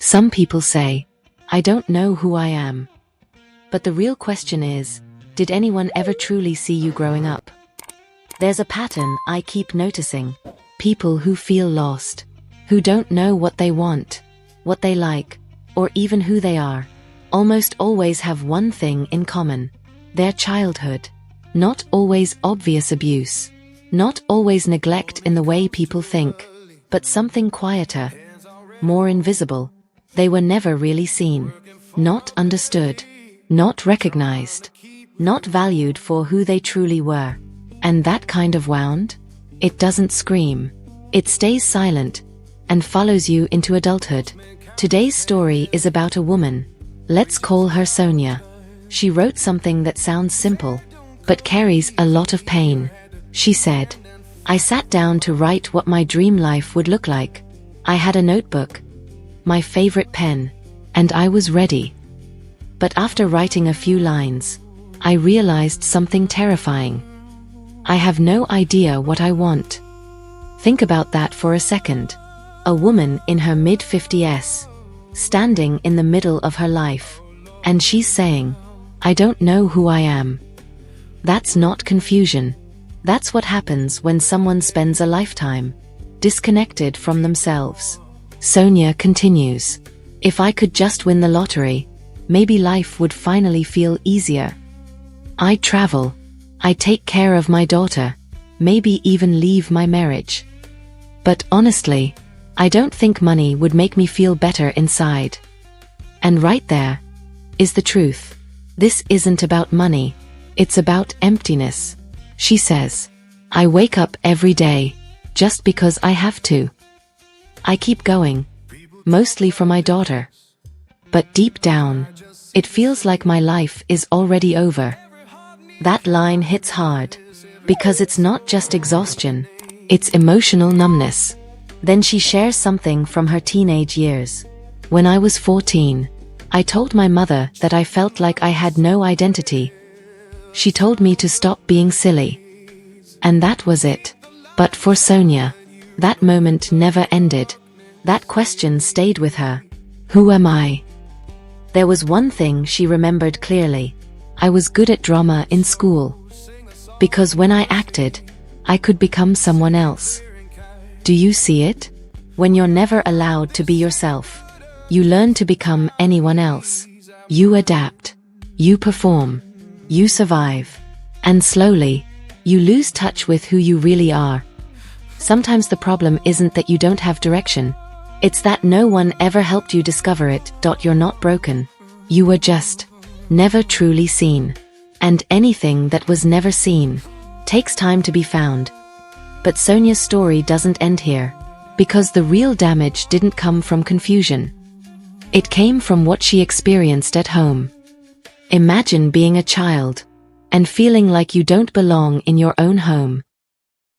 Some people say, I don't know who I am. But the real question is, did anyone ever truly see you growing up? There's a pattern I keep noticing. People who feel lost, who don't know what they want, what they like, or even who they are, almost always have one thing in common: their childhood. Not always obvious abuse, not always neglect in the way people think, but something quieter, more invisible. They were never really seen, not understood, not recognized, not valued for who they truly were. And that kind of wound? It doesn't scream. It stays silent and follows you into adulthood. Today's story is about a woman. Let's call her Sonia. She wrote something that sounds simple, but carries a lot of pain. She said, I sat down to write what my dream life would look like. I had a notebook, my favorite pen, and I was ready. But after writing a few lines, I realized something terrifying. I have no idea what I want. Think about that for a second. A woman in her mid-50s, standing in the middle of her life, and she's saying, I don't know who I am. That's not confusion. That's what happens when someone spends a lifetime disconnected from themselves. Sonia continues, if I could just win the lottery, maybe life would finally feel easier. I'd travel. I'd take care of my daughter, maybe even leave my marriage. But honestly, I don't think money would make me feel better inside. And right there is the truth. This isn't about money. It's about emptiness. She says, I wake up every day just because I have to. I keep going, mostly for my daughter. But deep down, it feels like my life is already over. That line hits hard, because it's not just exhaustion, it's emotional numbness. Then she shares something from her teenage years. When I was 14, I told my mother that I felt like I had no identity. She told me to stop being silly. And that was it. But for Sonia, that moment never ended. That question stayed with her. Who am I? There was one thing she remembered clearly. I was good at drama in school. Because when I acted, I could become someone else. Do you see it? When you're never allowed to be yourself, you learn to become anyone else. You adapt. You perform. You survive. And slowly, you lose touch with who you really are. Sometimes the problem isn't that you don't have direction. It's that no one ever helped you discover it. You're not broken. You were just never truly seen. And anything that was never seen takes time to be found. But Sonia's story doesn't end here, because the real damage didn't come from confusion. It came from what she experienced at home. Imagine being a child and feeling like you don't belong in your own home.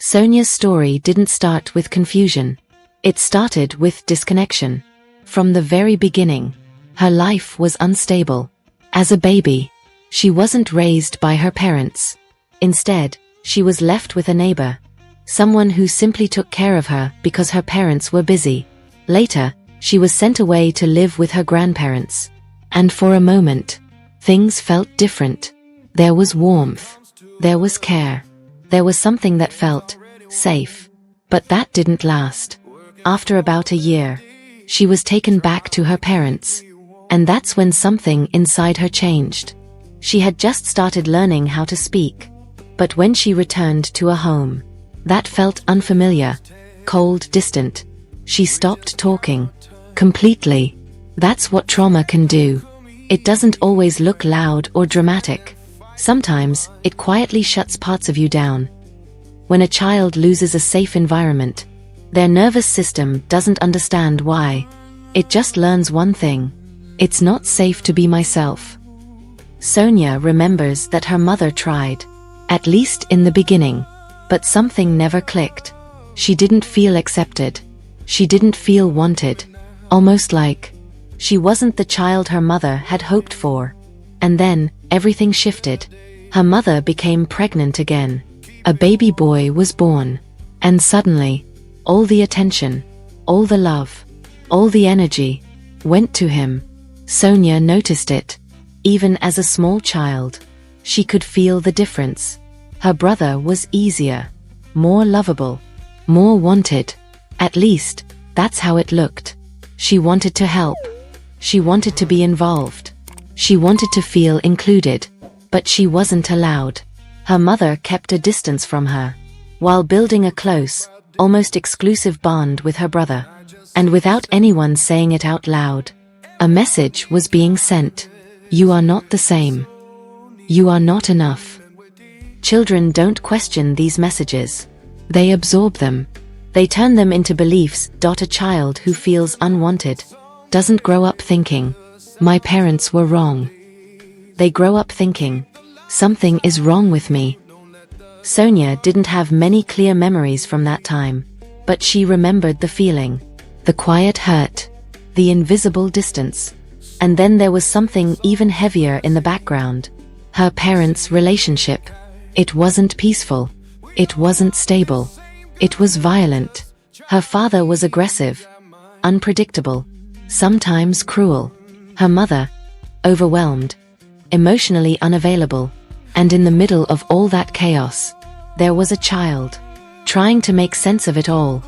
Sonia's story didn't start with confusion. It started with disconnection. From the very beginning, her life was unstable. As a baby, she wasn't raised by her parents. Instead, she was left with a neighbor, someone who simply took care of her because her parents were busy. Later, she was sent away to live with her grandparents. And for a moment, things felt different. There was warmth. There was care. There was something that felt safe. But that didn't last. After about a year, she was taken back to her parents. And that's when something inside her changed. She had just started learning how to speak. But when she returned to a home that felt unfamiliar, cold, distant, she stopped talking. Completely. That's what trauma can do. It doesn't always look loud or dramatic. Sometimes, it quietly shuts parts of you down. When a child loses a safe environment, their nervous system doesn't understand why. It just learns one thing. It's not safe to be myself. Sonia remembers that her mother tried, at least in the beginning, but something never clicked. She didn't feel accepted. She didn't feel wanted. Almost like she wasn't the child her mother had hoped for. And then, everything shifted. Her mother became pregnant again. A baby boy was born. And suddenly, all the attention, all the love, all the energy, went to him. Sonia noticed it. Even as a small child, she could feel the difference. Her brother was easier, more lovable, more wanted. At least, that's how it looked. She wanted to help. She wanted to be involved. She wanted to feel included. But she wasn't allowed. Her mother kept a distance from her, while building a close, almost exclusive bond with her brother. And without anyone saying it out loud, a message was being sent. You are not the same. You are not enough. Children don't question these messages. They absorb them. They turn them into beliefs. A child who feels unwanted doesn't grow up thinking, my parents were wrong. They grow up thinking, something is wrong with me. Sonia didn't have many clear memories from that time, but she remembered the feeling, the quiet hurt, the invisible distance. And then there was something even heavier in the background. Her parents' relationship. It wasn't peaceful. It wasn't stable. It was violent. Her father was aggressive, unpredictable, sometimes cruel. Her mother, overwhelmed, emotionally unavailable. And in the middle of all that chaos, there was a child, trying to make sense of it all.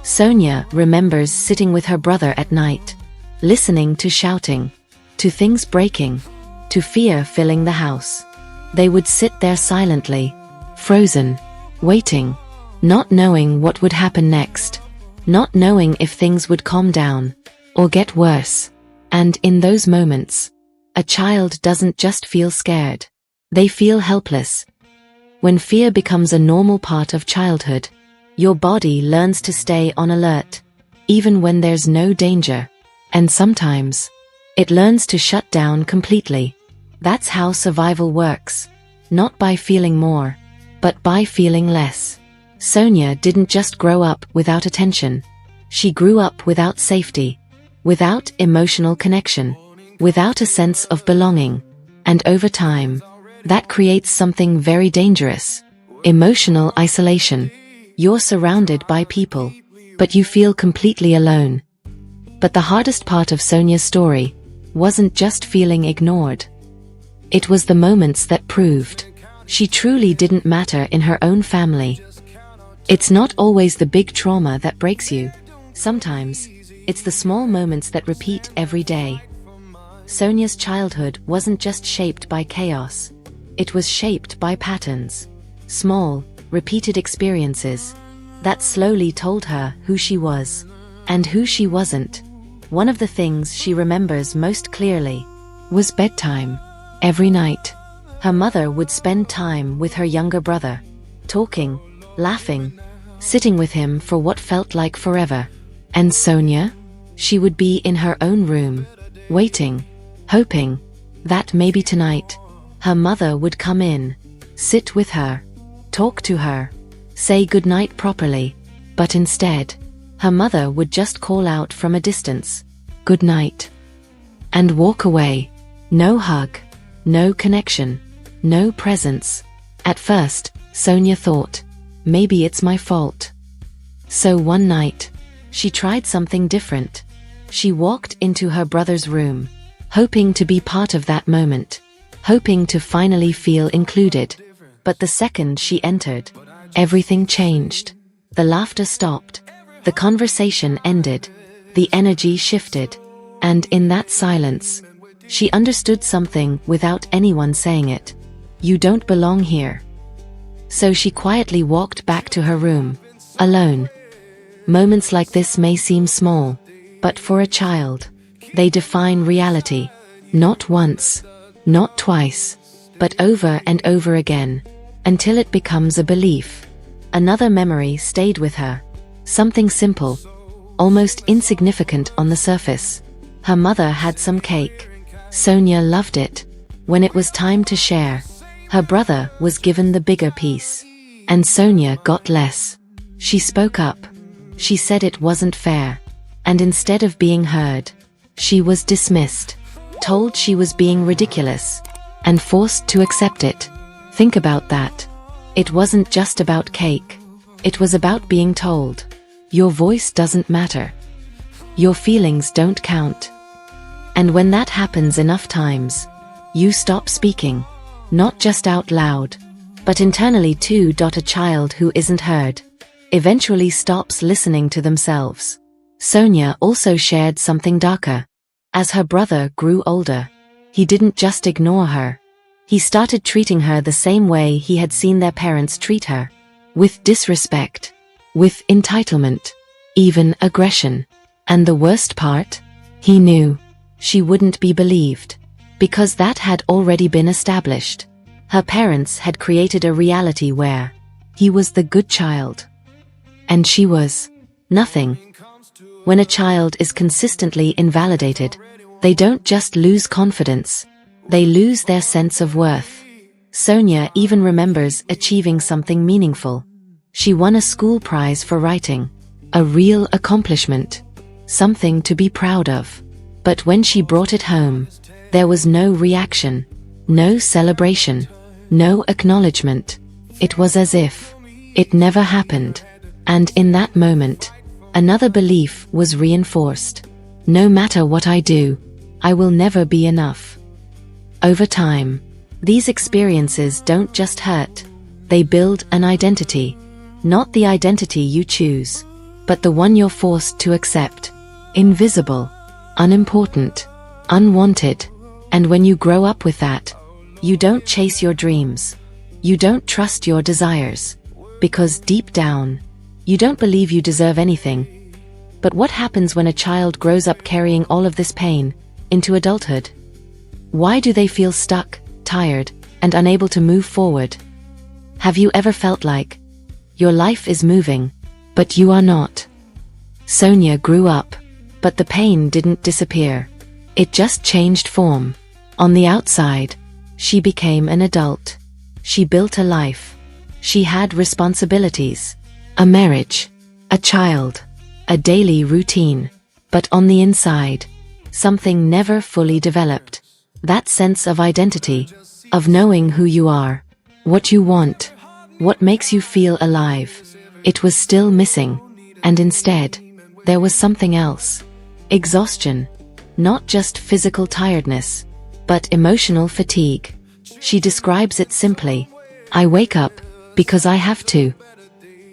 Sonia remembers sitting with her brother at night, listening to shouting, to things breaking, to fear filling the house. They would sit there silently, frozen, waiting, not knowing what would happen next, not knowing if things would calm down, or get worse. And in those moments, a child doesn't just feel scared. They feel helpless. When fear becomes a normal part of childhood, your body learns to stay on alert, even when there's no danger. And sometimes, it learns to shut down completely. That's how survival works. Not by feeling more, but by feeling less. Sonia didn't just grow up without attention. She grew up without safety, without emotional connection, without a sense of belonging. And over time, that creates something very dangerous. Emotional isolation. You're surrounded by people, but you feel completely alone. But the hardest part of Sonia's story wasn't just feeling ignored. It was the moments that proved she truly didn't matter in her own family. It's not always the big trauma that breaks you. Sometimes, it's the small moments that repeat every day. Sonia's childhood wasn't just shaped by chaos. It was shaped by patterns. Small, repeated experiences that slowly told her who she was and who she wasn't. One of the things she remembers most clearly was bedtime. Every night, her mother would spend time with her younger brother, talking, laughing, sitting with him for what felt like forever. And Sonia? She would be in her own room, waiting, hoping that maybe tonight, her mother would come in, sit with her, talk to her, say goodnight properly. But instead, her mother would just call out from a distance, "Good night," and walk away. No hug, no connection, no presence. At first, Sonia thought, maybe it's my fault. So one night, she tried something different. She walked into her brother's room, hoping to be part of that moment, hoping to finally feel included. But the second she entered, everything changed. The laughter stopped. The conversation ended. The energy shifted. And in that silence, she understood something without anyone saying it. You don't belong here. So she quietly walked back to her room, alone. Moments like this may seem small, but for a child, they define reality. Not once, not twice, but over and over again, until it becomes a belief. Another memory stayed with her. Something simple, almost insignificant on the surface. Her mother had some cake. Sonia loved it. When it was time to share, her brother was given the bigger piece, and Sonia got less. She spoke up. She said it wasn't fair. And instead of being heard, she was dismissed, told she was being ridiculous, and forced to accept it. Think about that. It wasn't just about cake. It was about being told, your voice doesn't matter. Your feelings don't count. And when that happens enough times, you stop speaking. Not just out loud, but internally too. A child who isn't heard eventually stops listening to themselves. Sonia also shared something darker. As her brother grew older, he didn't just ignore her. He started treating her the same way he had seen their parents treat her. With disrespect, with entitlement, even aggression. And the worst part? He knew she wouldn't be believed, because that had already been established. Her parents had created a reality where he was the good child, and she was nothing. When a child is consistently invalidated, they don't just lose confidence, they lose their sense of worth. Sonia even remembers achieving something meaningful. She won a school prize for writing, a real accomplishment, something to be proud of. But when she brought it home, there was no reaction, no celebration, no acknowledgement. It was as if it never happened. And in that moment, another belief was reinforced. No matter what I do, I will never be enough. Over time, these experiences don't just hurt, they build an identity. Not the identity you choose, but the one you're forced to accept. Invisible, unimportant, unwanted. And when you grow up with that, you don't chase your dreams. You don't trust your desires. Because deep down, you don't believe you deserve anything. But what happens when a child grows up carrying all of this pain into adulthood? Why do they feel stuck, tired, and unable to move forward? Have you ever felt like your life is moving, but you are not? Sonia grew up, but the pain didn't disappear. It just changed form. On the outside, she became an adult. She built a life. She had responsibilities. A marriage, a child, a daily routine. But on the inside, something never fully developed. That sense of identity, of knowing who you are, what you want, what makes you feel alive. It was still missing. And instead, there was something else. Exhaustion. Not just physical tiredness, but emotional fatigue. She describes it simply. I wake up because I have to.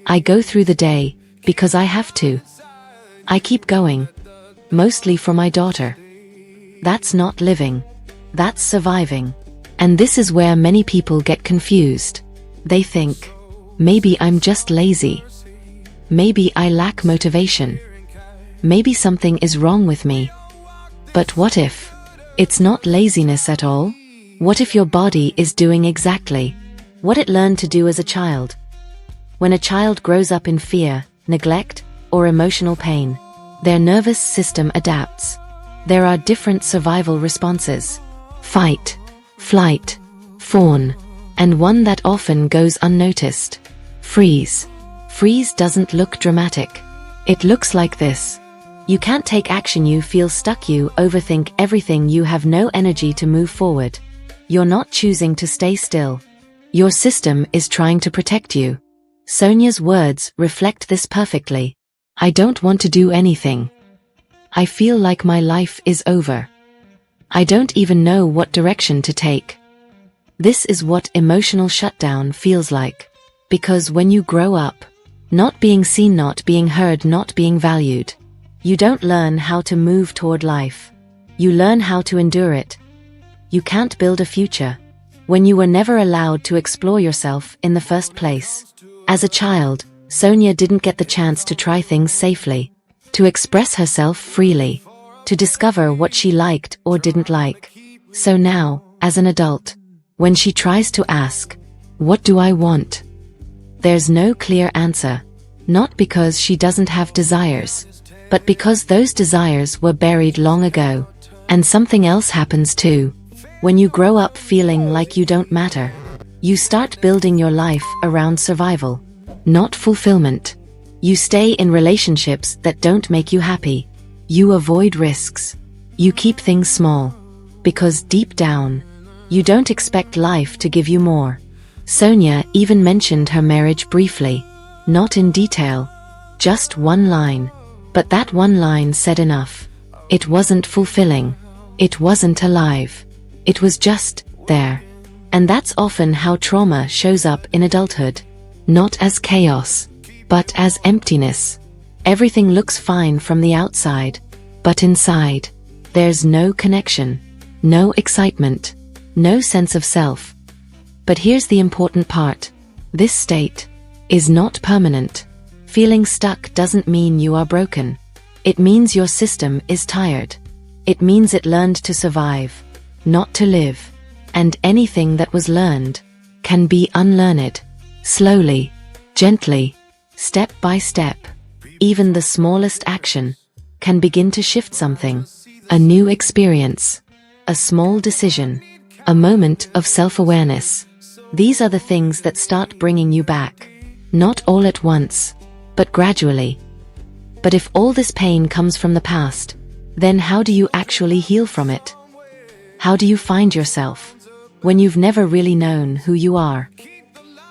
I go through the day because I have to. I keep going. Mostly for my daughter. That's not living. That's surviving. And this is where many people get confused. They think, maybe I'm just lazy. Maybe I lack motivation. Maybe something is wrong with me. But what if it's not laziness at all? What if your body is doing exactly what it learned to do as a child? When a child grows up in fear, neglect, or emotional pain, their nervous system adapts. There are different survival responses: fight, flight, fawn, and one that often goes unnoticed: freeze. Freeze doesn't look dramatic. It looks like this. You can't take action, you feel stuck, you overthink everything, you have no energy to move forward. You're not choosing to stay still. Your system is trying to protect you. Sonia's words reflect this perfectly. I don't want to do anything. I feel like my life is over. I don't even know what direction to take. This is what emotional shutdown feels like. Because when you grow up, not being seen, not being heard, not being valued, you don't learn how to move toward life. You learn how to endure it. You can't build a future when you were never allowed to explore yourself in the first place. As a child, Sonia didn't get the chance to try things safely, to express herself freely, to discover what she liked or didn't like. So now, as an adult, when she tries to ask, "What do I want?" there's no clear answer. Not because she doesn't have desires, but because those desires were buried long ago. And something else happens too. When you grow up feeling like you don't matter, you start building your life around survival, not fulfillment. You stay in relationships that don't make you happy. You avoid risks. You keep things small. Because deep down, you don't expect life to give you more. Sonia even mentioned her marriage briefly. Not in detail. Just one line. But that one line said enough. It wasn't fulfilling. It wasn't alive. It was just there. And that's often how trauma shows up in adulthood. Not as chaos, but as emptiness. Everything looks fine from the outside, but inside, there's no connection, no excitement, no sense of self. But here's the important part. This state is not permanent. Feeling stuck doesn't mean you are broken. It means your system is tired. It means it learned to survive, not to live. And anything that was learned can be unlearned. Slowly, gently, step by step. Even the smallest action can begin to shift something. A new experience, a small decision, a moment of self-awareness. These are the things that start bringing you back. Not all at once, but gradually. But if all this pain comes from the past, then how do you actually heal from it? How do you find yourself when you've never really known who you are?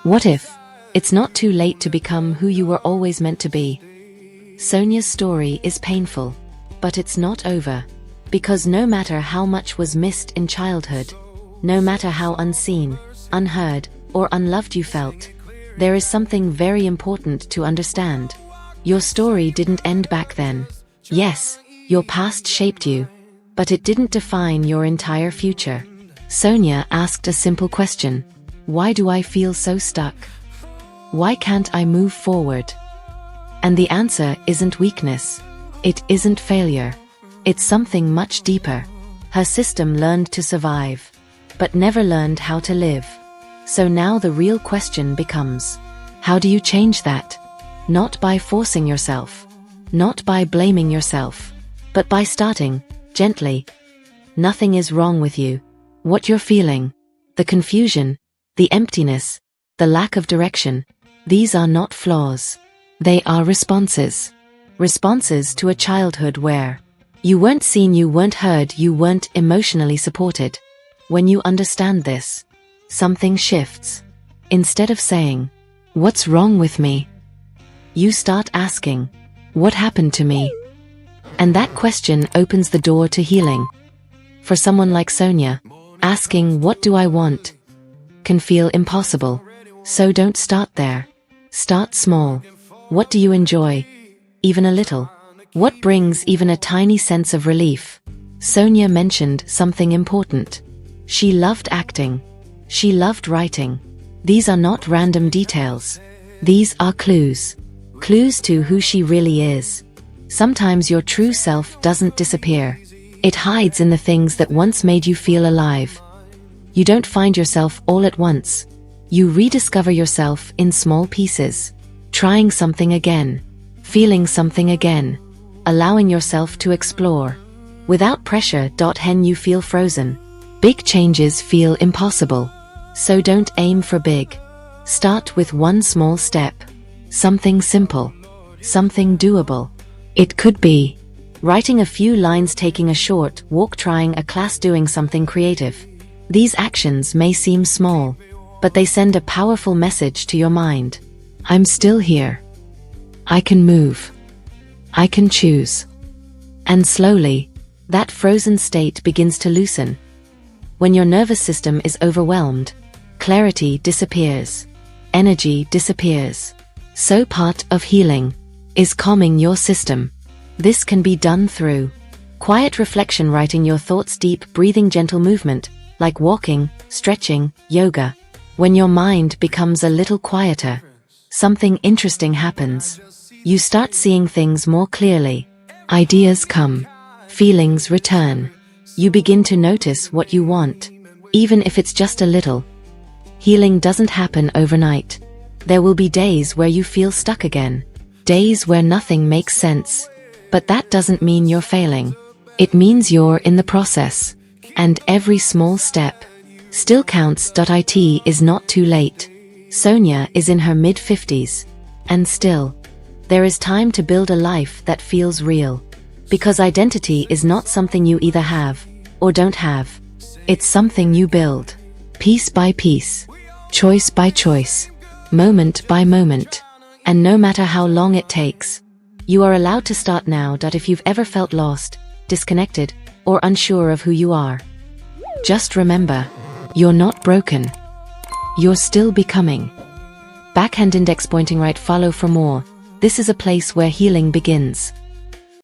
What if it's not too late to become who you were always meant to be? Sonia's story is painful, but it's not over. Because no matter how much was missed in childhood, no matter how unseen, unheard, or unloved you felt, there is something very important to understand. Your story didn't end back then. Yes, your past shaped you, but it didn't define your entire future. Sonia asked a simple question. Why do I feel so stuck? Why can't I move forward? And the answer isn't weakness. It isn't failure. It's something much deeper. Her system learned to survive, but never learned how to live. So now the real question becomes, how do you change that? Not by forcing yourself, not by blaming yourself, but by starting gently. Nothing is wrong with you. What you're feeling, the confusion, the emptiness, the lack of direction, these are not flaws. They are responses. Responses to a childhood where you weren't seen, you weren't heard, you weren't emotionally supported. When you understand this, something shifts. Instead of saying, "What's wrong with me?" you start asking, "What happened to me?" And that question opens the door to healing. For someone like Sonia, asking "What do I want?" can feel impossible. So don't start there. Start small. What do you enjoy? Even a little. What brings even a tiny sense of relief? Sonia mentioned something important. She loved acting. She loved writing. These are not random details. These are clues. Clues to who she really is. Sometimes your true self doesn't disappear. It hides in the things that once made you feel alive. You don't find yourself all at once. You rediscover yourself in small pieces. Trying something again. Feeling something again. Allowing yourself to explore. Without pressure. Hen you feel frozen. Big changes feel impossible. So don't aim for big. Start with one small step. Something simple. Something doable. It could be writing a few lines, taking a short walk, trying a class, doing something creative. These actions may seem small, but they send a powerful message to your mind. I'm still here. I can move. I can choose. And slowly, that frozen state begins to loosen. When your nervous system is overwhelmed, clarity disappears. Energy disappears. So part of healing is calming your system. This can be done through quiet reflection, writing your thoughts, deep breathing, gentle movement, like walking, stretching, yoga. When your mind becomes a little quieter, something interesting happens. You start seeing things more clearly. Ideas come. Feelings return. You begin to notice what you want, even if it's just a little. Healing doesn't happen overnight. There will be days where you feel stuck again. Days where nothing makes sense. But that doesn't mean you're failing. It means you're in the process. And every small step still counts. It is not too late. Sonia is in her mid-50s. And still, there is time to build a life that feels real. Because identity is not something you either have or don't have. It's something you build. Piece by piece. Choice by choice. Moment by moment. And no matter how long it takes, you are allowed to start now. If you've ever felt lost, disconnected, or unsure of who you are. Just remember, you're not broken. You're still becoming. Backhand index pointing right, follow for more. This is a place where healing begins.